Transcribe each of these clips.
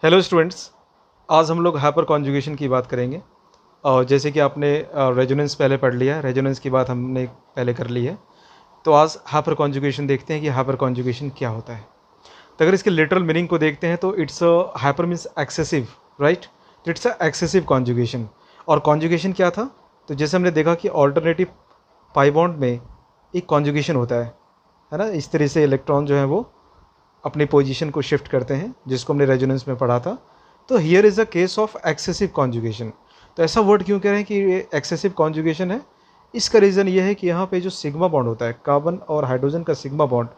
Hello students, आज हम लोग हाइपर कॉन्जुगेशन की बात करेंगे। और जैसे कि आपने रेजोनेंस पहले पढ़ लिया है, रेजोनेंस की बात हमने पहले कर ली है। तो आज हाइपर कॉन्जुगेशन देखते हैं कि हाइपर कॉन्जुगेशन क्या होता है। तो अगर इसके लिटरल मीनिंग को देखते हैं तो it's hyper means excessive, right. तो इट्स अ एक्सेसिव कॉन्जुगेशन। और कॉन्जुगेशन क्या था? तो जैसे हमने देखा कि ऑल्टरनेटिव पाई बॉन्ड में एक कॉन्जुगेशन होता है ना। इस तरह से इलेक्ट्रॉन जो है वो अपनी पोजीशन को शिफ्ट करते हैं, जिसको हमने रेजोनेंस में पढ़ा था। तो here is a case of excessive conjugation. तो ऐसा वर्ड क्यों कह रहे हैं कि ये एक्सेसिव कॉन्जुगेशन है? इसका रीज़न ये है कि यहाँ पे जो सिग्मा बॉन्ड होता है, कार्बन और हाइड्रोजन का सिग्मा बॉन्ड,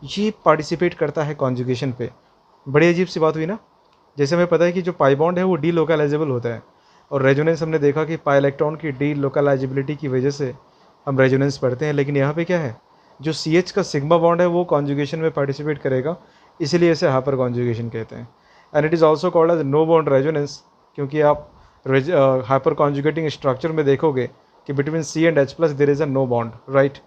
ये पार्टिसिपेट करता है कॉन्जुगेशन पे। बड़ी अजीब सी बात हुई ना। जैसे हमें पता है कि जो पाई बॉन्ड है वो डी लोकलाइजेबल होता है, और रेजोनेंस हमने देखा कि पाई इलेक्ट्रॉन की डी लोकलाइजेबिलिटी की वजह से हम रेजोनेंस पढ़ते हैं। लेकिन यहाँ पे क्या है, जो सी एच का सिग्मा बॉन्ड है वो कॉन्जुगेशन में पार्टिसिपेट करेगा, इसीलिए इसे हाइपर कॉन्जुगेशन कहते हैं। And it is also called as no bond resonance, क्योंकि आप हाइपर कॉन्जुगेटिंग स्ट्रक्चर में देखोगे कि between C and H plus there is a no bond, right.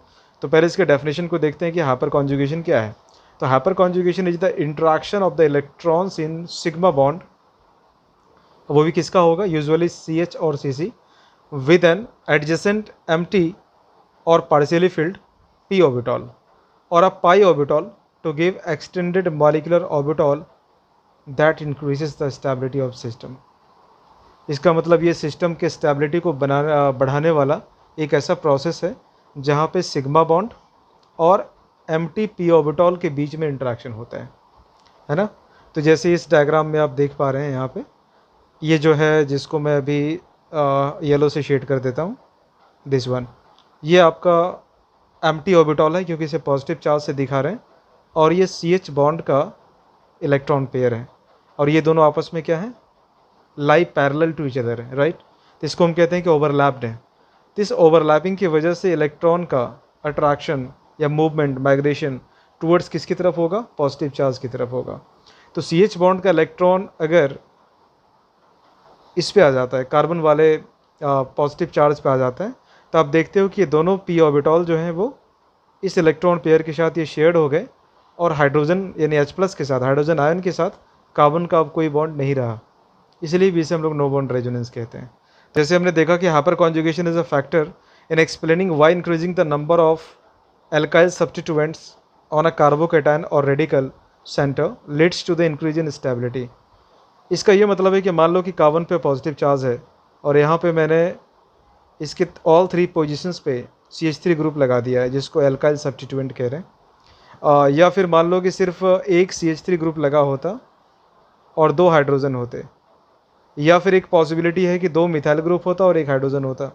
तो पहले इसके डेफिनेशन को देखते हैं कि हाइपर कॉन्जुगेशन क्या है। तो hyper conjugation is the interaction of the electrons in sigma bond, वो भी किसका होगा, यूजुअली सी एच और सी सी, विद एन एडजेसेंट एम्प्टी और partially field p orbital or a pi orbital to give extended molecular orbital that increases the stability of system। इसका मतलब ये system के स्टेबिलिटी को बढ़ाने वाला एक ऐसा प्रोसेस है जहाँ पे सिग्मा बॉन्ड और एम्प्टी p ऑर्बिटल के बीच में इंटरेक्शन होता है ना। तो जैसे इस डायग्राम में आप देख पा रहे हैं, यहाँ पे ये जो है, जिसको मैं अभी येलो से शेड कर देता हूँ, दिस वन, ये आपका एम्प्टी ऑर्बिटल है क्योंकि इसे पॉजिटिव चार्ज से दिखा रहे हैं, और ये सी एच बॉन्ड का इलेक्ट्रॉन पेयर है, और ये दोनों आपस में क्या है, लाई पैरेलल टू ईच अदर है, राइट। तो इसको हम कहते हैं कि ओवरलैप्ड है। तो इस ओवरलैपिंग की वजह से इलेक्ट्रॉन का अट्रैक्शन या मूवमेंट, माइग्रेशन टूवर्ड्स किसकी तरफ होगा, पॉजिटिव चार्ज की तरफ होगा। तो सी एच बॉन्ड का इलेक्ट्रॉन अगर इस पे आ जाता है, कार्बन वाले पॉजिटिव चार्ज पे आ जाता है, तो आप देखते हो कि ये दोनों p ऑर्बिटल जो हैं वो इस इलेक्ट्रॉन पेयर के साथ ये शेयर्ड हो गए, और हाइड्रोजन यानी H प्लस के साथ, हाइड्रोजन आयन के साथ कार्बन का अब कोई बॉन्ड नहीं रहा, इसलिए भी इसे हम लोग नो बॉन्ड रेजोनेंस कहते हैं। जैसे हमने देखा कि hyper conjugation is a factor in explaining why increasing the number of alkyl substituents on a carbocation और radical centre leads to the increase in stability. इसका ये मतलब है कि मान लो कि कार्बन पे पॉजिटिव चार्ज है, और यहाँ पे मैंने इसके ऑल थ्री पोजिशंस पे CH3 ग्रुप लगा दिया है, जिसको एल्काइल सब्स्टिट्यूएंट कह रहे हैं। या फिर मान लो कि सिर्फ एक CH3 ग्रुप लगा होता और दो हाइड्रोजन होते, या फिर एक पॉसिबिलिटी है कि दो मिथाइल ग्रुप होता और एक हाइड्रोजन होता।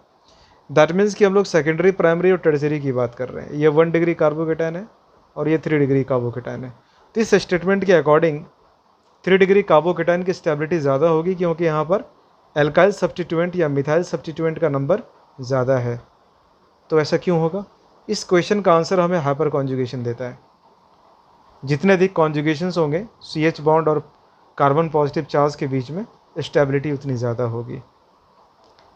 दैट मीन्स कि हम लोग सेकेंडरी, प्राइमरी और टर्शियरी की बात कर रहे हैं। ये 1 डिग्री कार्बोकेटायन है और ये 3 डिग्री कार्बोकेटायन है। तो इस स्टेटमेंट के अकॉर्डिंग 3 डिग्री कार्बोकेटायन की स्टेबिलिटी ज़्यादा होगी, क्योंकि यहाँ पर एल्काइल सब्स्टिट्यूएंट या मिथाइल सब्स्टिट्यूएंट का नंबर ज़्यादा है। तो ऐसा क्यों होगा? इस क्वेश्चन का आंसर हमें हाइपर कॉन्जुगेशन देता है। जितने अधिक कॉन्जुगेशंस होंगे सी एच बॉन्ड और कार्बन पॉजिटिव चार्ज के बीच में, स्टेबिलिटी उतनी ज़्यादा होगी,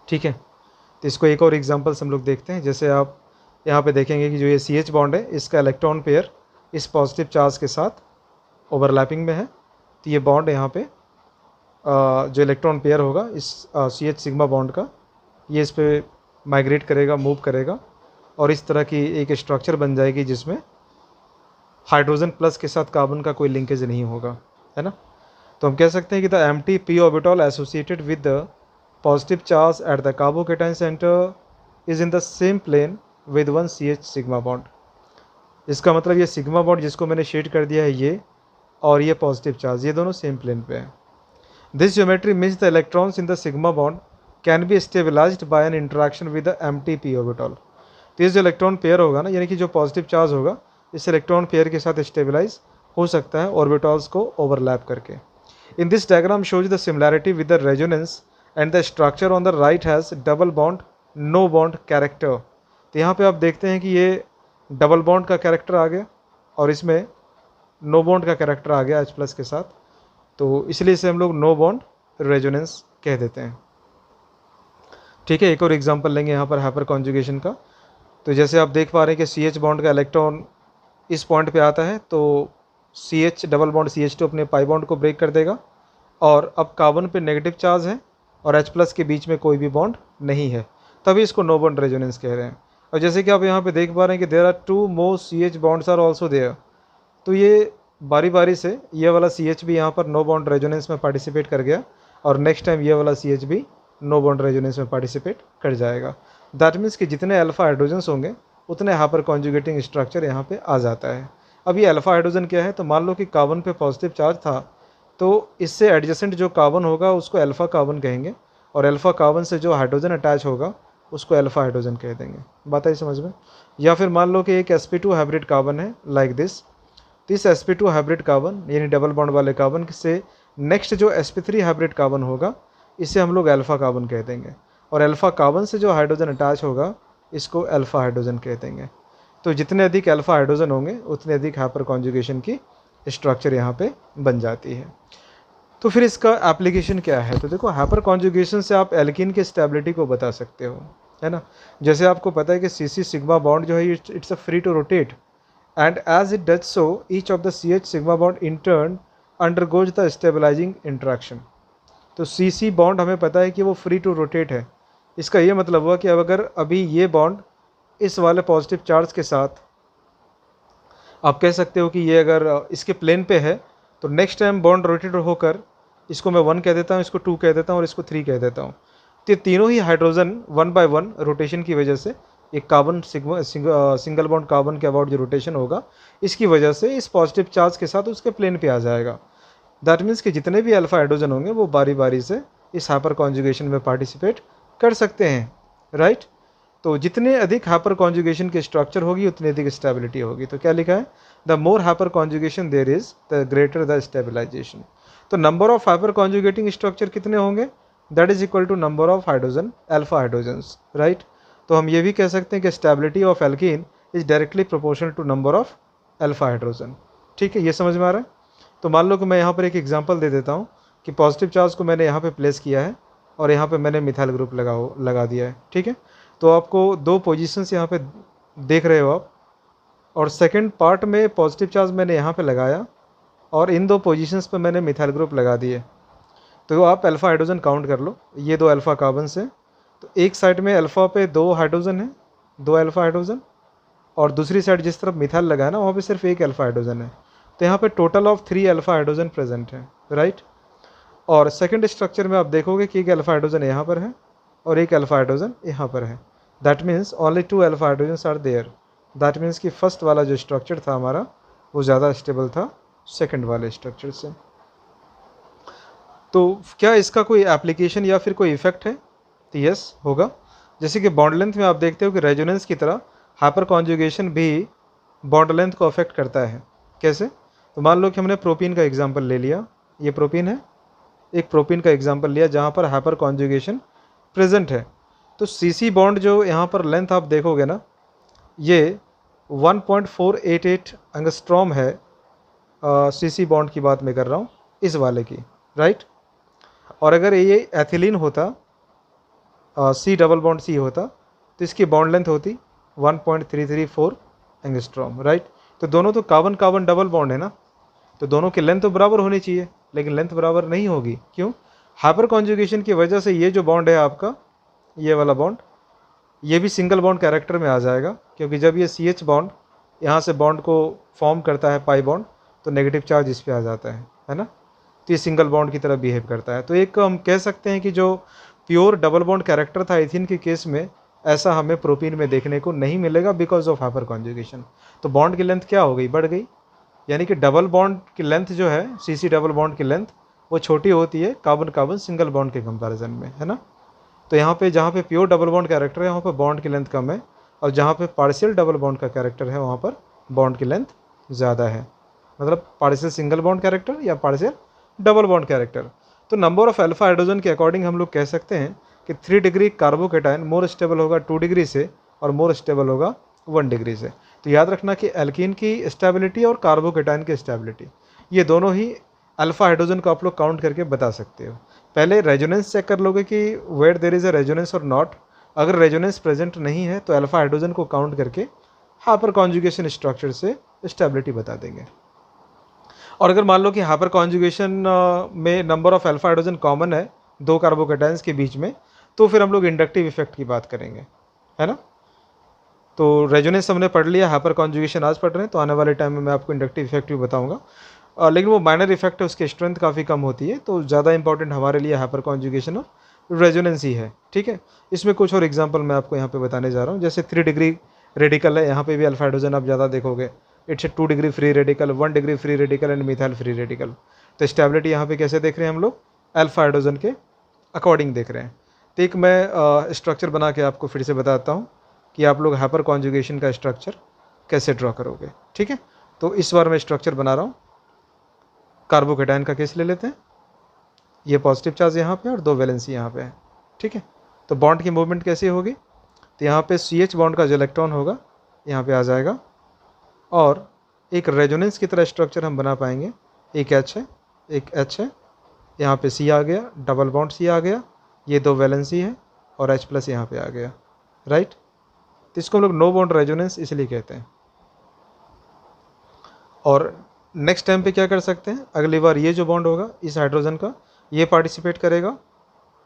ठीक है। तो इसको एक और एग्जांपल्स हम लोग देखते हैं। जैसे आप यहाँ पे देखेंगे कि जो ये सी एच बॉन्ड है, इसका इलेक्ट्रॉन पेयर इस पॉजिटिव चार्ज के साथ ओवरलैपिंग में है। तो ये बॉन्ड यहाँ पे जो इलेक्ट्रॉन पेयर होगा इस सी एच सिग्मा बॉन्ड का, ये इस पर माइग्रेट करेगा, मूव करेगा, और इस तरह की एक स्ट्रक्चर बन जाएगी जिसमें हाइड्रोजन प्लस के साथ कार्बन का कोई लिंकेज नहीं होगा, है ना। तो हम कह सकते हैं कि the empty p orbital associated with the positive charge at the carbocation centre is in the same plane with one CH sigma bond. इसका मतलब ये सिग्मा बॉन्ड जिसको मैंने शेड कर दिया है, ये और ये पॉजिटिव चार्ज, ये दोनों सेम प्लेन पे हैं। This geometry means the electrons in the sigma bond can be stabilised by an interaction with the empty p orbital. तो ये जो इलेक्ट्रॉन पेयर होगा ना, यानी कि जो पॉजिटिव चार्ज होगा, इस इलेक्ट्रॉन पेयर के साथ स्टेबलाइज हो सकता है ऑर्बिटल्स को ओवरलैप करके। In this diagram shows the similarity with the resonance and the structure on the right has double bond no bond character. तो यहाँ पे आप देखते हैं कि ये डबल बॉन्ड का कैरेक्टर आ गया, और इसमें नो बॉन्ड का कैरेक्टर आ गया H प्लस के साथ, तो इसलिए इसे हम लोग नो बॉन्ड रेजोनेंस कह देते हैं, ठीक है। एक और एग्जांपल लेंगे यहाँ पर हाइपर कॉन्जुगेशन का। तो जैसे आप देख पा रहे हैं कि CH बॉन्ड का इलेक्ट्रॉन इस पॉइंट पे आता है, तो CH डबल बॉन्ड CH2 अपने पाई बॉन्ड को ब्रेक कर देगा, और अब कार्बन पे नेगेटिव चार्ज है और H+ के बीच में कोई भी बॉन्ड नहीं है, तभी इसको नो बॉन्ड रेजोनेंस कह रहे हैं। और जैसे कि आप यहाँ पे देख पा रहे हैं कि there are 2 more CH bonds are also there, तो ये बारी बारी से ये वाला CH भी यहाँ पर नो बॉन्ड रेजोनेंस में पार्टिसिपेट कर गया और नेक्स्ट टाइम ये वाला CH भी नो बॉन्ड रेजोनेंस में पार्टिसिपेट कर जाएगा। दैट मीन्स कि जितने अल्फा हाइड्रोजन्स होंगे उतने हाइपर कॉन्जुगेटिंग स्ट्रक्चर यहाँ पे आ जाता है। अब ये अल्फा हाइड्रोजन क्या है, तो मान लो कि कार्बन पे पॉजिटिव चार्ज था, तो इससे एडजेसेंट जो कार्बन होगा उसको अल्फा कार्बन कहेंगे और अल्फा कार्बन से जो हाइड्रोजन अटैच होगा उसको अल्फा हाइड्रोजन कह देंगे। बात आई समझ में? या फिर मान लो कि एक sp2 हाइब्रिड कार्बन है लाइक दिस, इस sp2 हाइब्रिड कार्बन यानी डबल बॉन्ड वाले कार्बन से नेक्स्ट जो sp3 हाइब्रिड कार्बन होगा इसे हम लोग अल्फा कार्बन कह देंगे और अल्फा कार्बन से जो हाइड्रोजन अटैच होगा इसको अल्फा हाइड्रोजन कह देंगे। तो जितने अधिक अल्फा हाइड्रोजन होंगे उतने अधिक हाइपर कॉन्जुगेशन की स्ट्रक्चर यहाँ पे बन जाती है। तो फिर इसका एप्लीकेशन क्या है, तो देखो हाइपर कॉन्जुगेशन से आप एल्कीन की स्टेबिलिटी को बता सकते हो, है ना। जैसे आपको पता है कि CC सिग्मा बॉन्ड जो है it's a free to rotate and as it does so each of the CH sigma bond in turn undergoes the stabilising interaction. तो CC बॉन्ड हमें पता है कि वो फ्री टू रोटेट है। इसका ये मतलब हुआ कि अब अगर अभी ये बॉन्ड इस वाले पॉजिटिव चार्ज के साथ, आप कह सकते हो कि ये अगर इसके प्लेन पे है तो नेक्स्ट टाइम बॉन्ड रोटेट होकर इसको मैं 1 कह देता हूँ, इसको 2 कह देता हूँ और इसको 3 कह देता हूँ। तो ये तीनों ही हाइड्रोजन 1 बाय 1 रोटेशन की वजह से एक कार्बन सिंगल बॉन्ड कार्बन के अबाउट जो रोटेशन होगा इसकी वजह से इस पॉजिटिव चार्ज के साथ उसके प्लेन पे आ जाएगा। दैट मीन्स कि जितने भी अल्फा हाइड्रोजन होंगे वो बारी बारी से इस हाइपर कॉन्जुगेशन में पार्टिसिपेट कर सकते हैं, राइट। तो जितने अधिक हाइपर कॉन्जुगेशन की स्ट्रक्चर होगी उतनी अधिक स्टेबिलिटी होगी। तो क्या लिखा है, the more hyper conjugation there is the greater the stabilisation. तो number of hyper conjugating structure कितने होंगे, that is equal to number of hydrogen alpha hydrogens, right. तो हम ये भी कह सकते हैं कि stability of alkene is directly proportional to number of alpha hydrogen. ठीक है, ये समझ में आ रहा है। तो मान लो कि मैं यहाँ पर एक एग्जांपल दे देता हूँ कि पॉजिटिव चार्ज को मैंने यहाँ पे प्लेस किया है और यहाँ पे मैंने मिथाइल ग्रुप लगा दिया है, ठीक है। तो आपको 2 पोजीशंस यहाँ पे देख रहे हो आप, और सेकंड पार्ट में पॉजिटिव चार्ज मैंने यहाँ पे लगाया और इन 2 पोजीशंस पे मैंने मिथाइल ग्रुप लगा दिए। तो आप अल्फा हाइड्रोजन काउंट कर लो, ये 2 अल्फा कार्बन से, तो एक साइड में अल्फा पे 2 हाइड्रोजन है, 2 अल्फा हाइड्रोजन, और दूसरी साइड जिस तरफ मिथाइल लगा है ना वहाँ पे सिर्फ 1 अल्फा हाइड्रोजन है। तो यहाँ पे total of 3 alpha hydrogen present है, राइट। और सेकंड स्ट्रक्चर में आप देखोगे कि 1 अल्फा हाइड्रोजन यहाँ पर है और 1 अल्फा हाइड्रोजन यहाँ पर है। That means only 2 alpha hydrogens are there. That means कि फर्स्ट वाला जो स्ट्रक्चर था हमारा वो ज़्यादा स्टेबल था सेकंड वाले स्ट्रक्चर से। तो क्या इसका कोई एप्लीकेशन या फिर कोई इफेक्ट है, तो यस होगा। जैसे कि बॉन्ड लेंथ में आप देखते हो कि रेजोनेंस की तरह हाइपर कॉन्जुगेशन भी बॉन्ड लेंथ को अफेक्ट करता है। कैसे, तो मान लो कि हमने प्रोपीन का एग्जाम्पल ले लिया, ये प्रोपीन है, एक प्रोपीन का एग्जाम्पल लिया जहाँ पर हाइपर कॉन्जुगेशन प्रेजेंट है। तो CC बॉन्ड जो यहाँ पर लेंथ आप देखोगे ना, ये 1.488 एंगस्ट्रॉम है। CC बॉन्ड की बात मैं कर रहा हूँ, इस वाले की, राइट। और अगर ये एथिलीन होता, C डबल बॉन्ड C होता, तो इसकी बॉन्ड लेंथ होती 1.334 एंगस्ट्रॉम, राइट। तो दोनों तो कार्बन कार्बन डबल बॉन्ड है ना, तो दोनों की लेंथ तो बराबर होनी चाहिए, लेकिन लेंथ बराबर नहीं होगी। क्यों? हाइपर कॉन्जुगेशन की वजह से ये जो बॉन्ड है आपका, ये वाला बॉन्ड, ये भी सिंगल बॉन्ड कैरेक्टर में आ जाएगा, क्योंकि जब ये CH बॉन्ड यहाँ से बॉन्ड को फॉर्म करता है पाई बॉन्ड, तो नेगेटिव चार्ज इस पर आ जाता है ना। तो ये सिंगल बॉन्ड की तरह बिहेव करता है। तो एक हम कह सकते हैं कि जो प्योर डबल बॉन्ड कैरेक्टर था एथीन के केस में, ऐसा हमें प्रोपीन में देखने को नहीं मिलेगा बिकॉज ऑफ हाइपर कॉन्जुगेशन। तो बॉन्ड की लेंथ क्या हो गई, बढ़ गई, यानी कि डबल बॉन्ड की लेंथ जो है, CC डबल बॉन्ड की लेंथ वो छोटी होती है कार्बन कार्बन सिंगल बॉन्ड के कंपैरिजन में, है ना। तो यहाँ पे जहाँ पे प्योर डबल बॉन्ड कैरेक्टर है वहाँ पर बॉन्ड की लेंथ कम है, और जहाँ पे पार्शियल डबल बॉन्ड का कैरेक्टर है वहाँ पर बॉन्ड की लेंथ ज़्यादा है, मतलब पार्शियल सिंगल बॉन्ड कैरेक्टर या पार्शियल डबल बॉन्ड कैरेक्टर। तो नंबर ऑफ अल्फा हाइड्रोजन के अकॉर्डिंग हम लोग कह सकते हैं कि 3 डिग्री कार्बोकेटाइन मोर स्टेबल होगा 2 डिग्री से और मोर स्टेबल होगा 1 डिग्री से। तो याद रखना कि एल्कीन की स्टेबिलिटी और कार्बोकेटाइन की स्टेबिलिटी, ये दोनों ही अल्फा हाइड्रोजन को आप लोग काउंट करके बता सकते हो। पहले रेजोनेंस चेक कर लोगे कि where there is a resonance और नॉट। अगर रेजोनेंस प्रेजेंट नहीं है तो अल्फा हाइड्रोजन को काउंट करके हाइपर कॉन्जुगेशन स्ट्रक्चर से स्टेबिलिटी बता देंगे। और अगर मान लो कि हाइपर कॉन्जुगेशन में number of alpha hydrogen common है दो कार्बोकेटाइंस के बीच में, तो फिर हम लोग इंडक्टिव इफेक्ट की बात करेंगे, है ना। तो रेजोनेंस हमने पढ़ लिया, हाइपर कॉन्जुगेशन आज पढ़ रहे हैं, तो आने वाले टाइम में मैं आपको इंडक्टिव इफेक्ट भी बताऊंगा। लेकिन वो माइनर इफेक्ट है, उसकी स्ट्रेंथ काफ़ी कम होती है, तो ज़्यादा इंपॉर्टेंट हमारे लिए हाइपर कॉन्जुगेशन और रेजोनेंस ही है, ठीक है। इसमें कुछ और एग्जांपल मैं आपको यहाँ पे बताने जा रहा हूँ। जैसे 3 डिग्री रेडिकल है, यहाँ पे भी अल्फा हाइड्रोजन आप ज़्यादा देखोगे। It's a 2 degree free radical, 1 degree free radical and methyl free radical. तो स्टेबिलिटी यहाँ पे कैसे देख रहे हैं हम लोग, अल्फा हाइड्रोजन के अकॉर्डिंग देख रहे हैं। तो एक मैं स्ट्रक्चर बना के आपको फिर से बताता हूँ कि आप लोग हाइपर कॉन्जुगेशन का स्ट्रक्चर कैसे ड्रॉ करोगे, ठीक है। तो इस बार मैं स्ट्रक्चर बना रहा हूँ। कार्बोकेटाइन का केस ले लेते हैं, ये पॉजिटिव चार्ज यहाँ पे और 2 वैलेंसी यहाँ पे है, ठीक है। तो बॉन्ड की मूवमेंट कैसे होगी, तो यहाँ पे CH बॉन्ड का जो इलेक्ट्रॉन होगा यहाँ पे आ जाएगा, और एक रेजोनेंस की तरह स्ट्रक्चर हम बना पाएंगे। एक H है, एक H है, यहाँ पे C आ गया, डबल बॉन्ड C आ गया, ये 2 वैलेंसी है और H प्लस यहाँ पे आ गया, राइट। तो इसको हम लोग नो बॉन्ड रेजोनेंस इसलिए कहते हैं। और नेक्स्ट टाइम पे क्या कर सकते हैं, अगली बार ये जो बॉन्ड होगा इस हाइड्रोजन का, ये पार्टिसिपेट करेगा,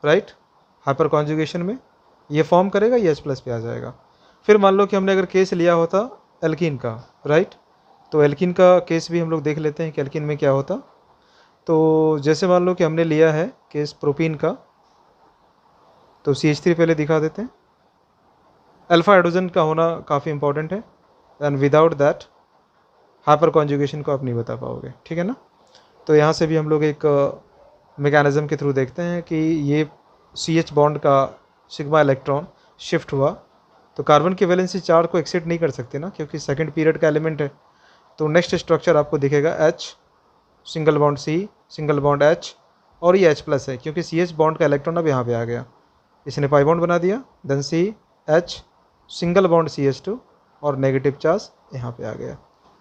राइट, हाइपर कॉन्जुगेशन में, ये फॉर्म करेगा, ये H प्लस पे आ जाएगा। फिर मान लो कि हमने अगर केस लिया होता एल्कीन का, राइट, तो एल्कीन का केस भी हम लोग देख लेते हैं कि एल्कीन में क्या होता। तो जैसे मान लो कि हमने लिया है केस प्रोपीन का, तो CH3 पहले दिखा देते हैं। अल्फा हाइड्रोजन का होना काफ़ी इंपॉर्टेंट है, and without that hyper conjugation को आप नहीं बता पाओगे, ठीक है ना। तो यहाँ से भी हम लोग एक मैकेनिज्म के थ्रू देखते हैं कि ये CH बॉन्ड का सिग्मा इलेक्ट्रॉन शिफ्ट हुआ, तो कार्बन की वैलेंसी 4 को एक्सेप्ट नहीं कर सकते ना, क्योंकि सेकंड पीरियड का एलिमेंट है। तो नेक्स्ट स्ट्रक्चर आपको दिखेगा H, single bond C, single bond H, और ये H प्लस है क्योंकि CH बॉन्ड का इलेक्ट्रॉन अब यहाँ पे आ गया, इसने पाई बॉन्ड बना दिया, then C H, single bond CH2 और नेगेटिव चार्ज यहाँ पे आ गया,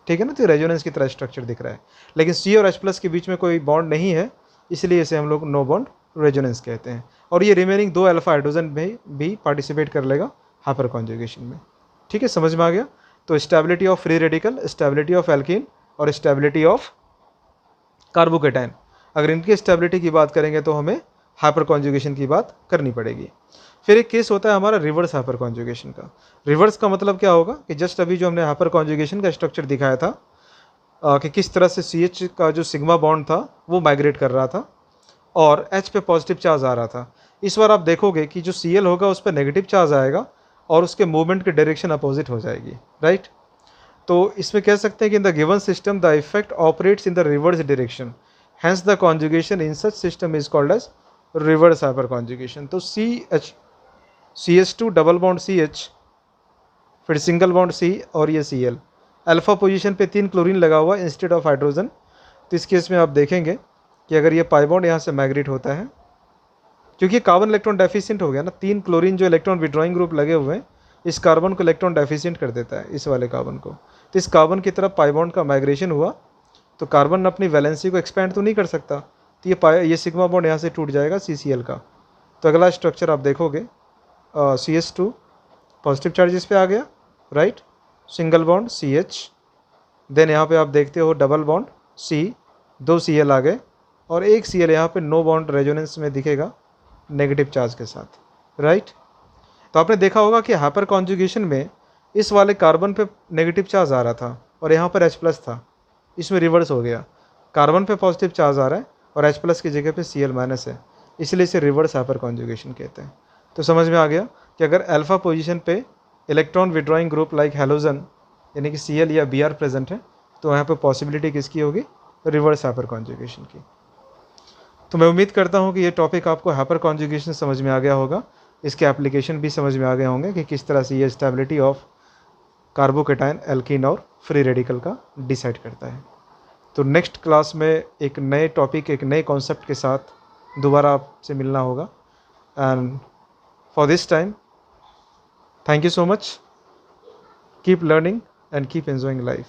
ठीक है ना। तो रेजोनेंस की तरह स्ट्रक्चर दिख रहा है, लेकिन C और H प्लस के बीच में कोई बॉन्ड नहीं है, इसलिए इसे हम लोग नो बॉन्ड रेजोनेंस कहते हैं। और ये रिमेनिंग 2 अल्फा हाइड्रोजन में भी पार्टिसिपेट कर लेगा हाइपर कॉन्जुगेशन में, ठीक है, समझ में आ गया। तो stability of free radical, stability of alkene और स्टेबिलिटी ऑफ कार्बोकेटाइन, अगर इनकी स्टेबिलिटी की बात करेंगे तो हमें हाइपर कॉन्जुगेशन की बात करनी पड़ेगी। फिर एक केस होता है हमारा रिवर्स हाइपर कॉन्जुगेशन का। रिवर्स का मतलब क्या होगा कि जस्ट अभी जो हमने हाइपर कॉन्जुगेशन का स्ट्रक्चर दिखाया था कि किस तरह से CH का जो सिग्मा बॉन्ड था वो माइग्रेट कर रहा था और H पे पॉजिटिव चार्ज आ रहा था। इस बार आप देखोगे कि जो Cl होगा उस पर नेगेटिव चार्ज आएगा और उसके मूवमेंट की डायरेक्शन अपोजिट हो जाएगी, राइट। तो इसमें कह सकते हैं कि in the given system the effect operates in the reverse direction, hence the conjugation in such system is called as reverse hyper conjugation. तो CH2 डबल बॉन्ड CH, फिर सिंगल बॉन्ड C और ये Cl, अल्फा पोजीशन पे 3 chlorine लगा हुआ instead of hydrogen. तो इस case में आप देखेंगे कि अगर ये पाई बॉन्ड यहाँ से माइग्रेट होता है, क्योंकि कार्बन इलेक्ट्रॉन डेफिशिएंट हो गया ना, 3 क्लोरीन जो इलेक्ट्रॉन विड्रॉइंग ग्रुप लगे हुए हैं इस कार्बन को इलेक्ट्रॉन डेफिशिएंट कर देता है, इस वाले कार्बन को। तो इस कार्बन की तरफ पाई बॉन्ड का माइग्रेशन हुआ, तो कार्बन अपनी वैलेंसी को एक्सपेंड तो नहीं कर सकता, तो ये सिग्मा बॉन्ड यहाँ से टूट जाएगा CCl का। तो अगला स्ट्रक्चर आप देखोगे CH2 पॉजिटिव चार्जेस पे आ गया, right, single bond CH, then यहाँ पे आप देखते हो डबल बॉन्ड C, 2 Cl आ गए और एक Cl यहाँ पे नो बॉन्ड रेजोनेंस में दिखेगा नेगेटिव चार्ज के साथ, राइट। तो आपने देखा होगा कि हाइपर कॉन्जुगेशन में इस वाले कार्बन पे नेगेटिव चार्ज आ रहा था और यहाँ पर H प्लस था, इसमें रिवर्स हो गया, कार्बन पे पॉजिटिव चार्ज आ रहा है और H प्लस की जगह पे Cl माइनस है, इसलिए इसे रिवर्स हाइपर कॉन्जुगेशन कहते हैं। तो समझ में आ गया कि अगर अल्फा पोजीशन पे electron withdrawing group like halogen यानी कि Cl या Br प्रेजेंट है, तो यहाँ पे पॉसिबिलिटी किसकी होगी, रिवर्स हाइपर कॉन्जुगेशन की। तो मैं उम्मीद करता हूँ कि ये टॉपिक आपको हाइपर कॉन्जुगेशन समझ में आ गया होगा, इसके एप्लीकेशन भी समझ में आ गए होंगे कि किस तरह से ये स्टेबिलिटी ऑफ कार्बोकेटाइन, एल्कीन और फ्री रेडिकल का डिसाइड करता है। तो नेक्स्ट क्लास में एक नए टॉपिक, एक नए कॉन्सेप्ट के साथ दोबारा आपसे मिलना होगा। And for this time thank you so much, keep learning and keep enjoying life.